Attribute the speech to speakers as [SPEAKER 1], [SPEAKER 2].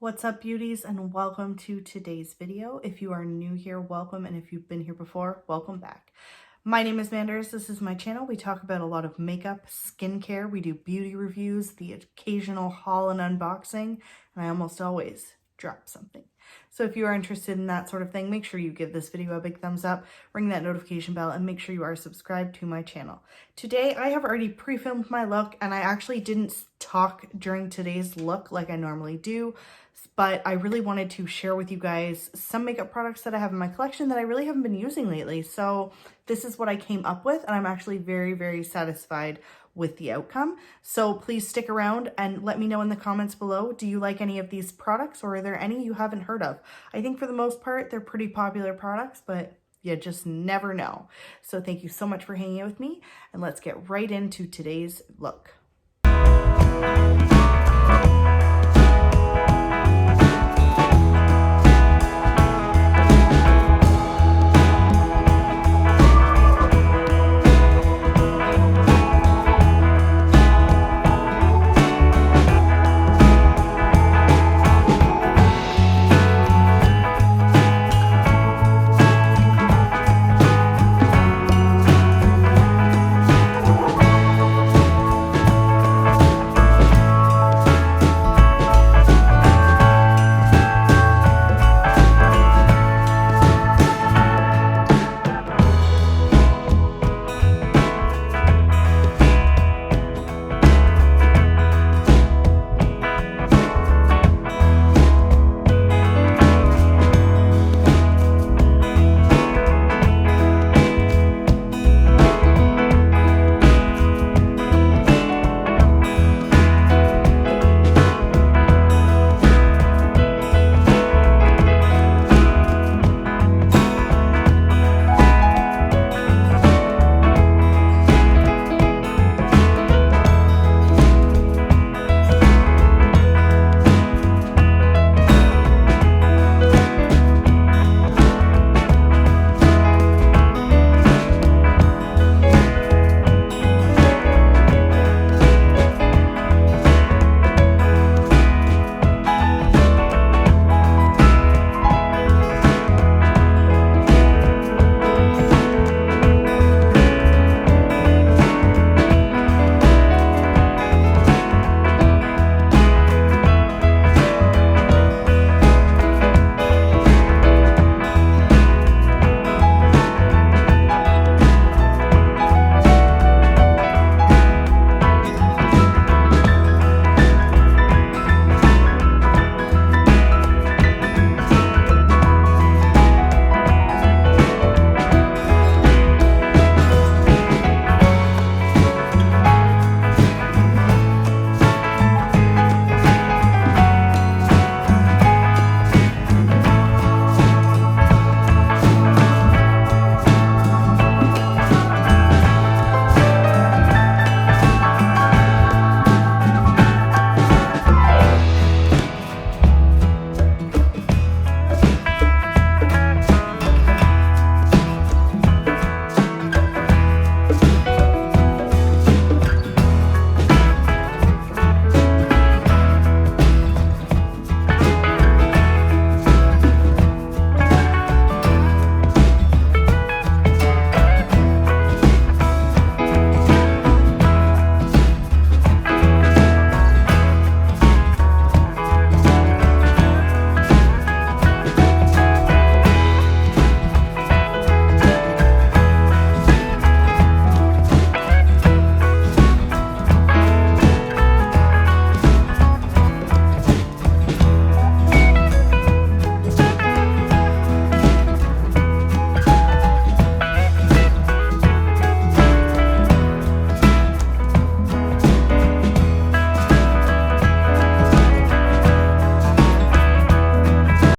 [SPEAKER 1] What's up, beauties, and welcome to today's video. If you are new here, welcome, and if you've been here before, welcome back. My name is Manders. This is my channel. We talk about a lot of makeup, skincare, we do beauty reviews, the occasional haul and unboxing, and I almost always drop something. So if you are interested in that sort of thing, make sure you give this video a big thumbs up, ring that notification bell, and make sure you are subscribed to my channel. Today, I have already pre-filmed my look, and I actually didn't talk during today's look like I normally do, but I really wanted to share with you guys some makeup products that I have in my collection that I really haven't been using lately. So this is what I came up with, and I'm actually very, very satisfied with the outcome. So please stick around and let me know in the comments below, do you like any of these products, or are there any you haven't heard of? I think for the most part, they're pretty popular products, but you just never know. So thank you so much for hanging out with me, and let's get right into today's look.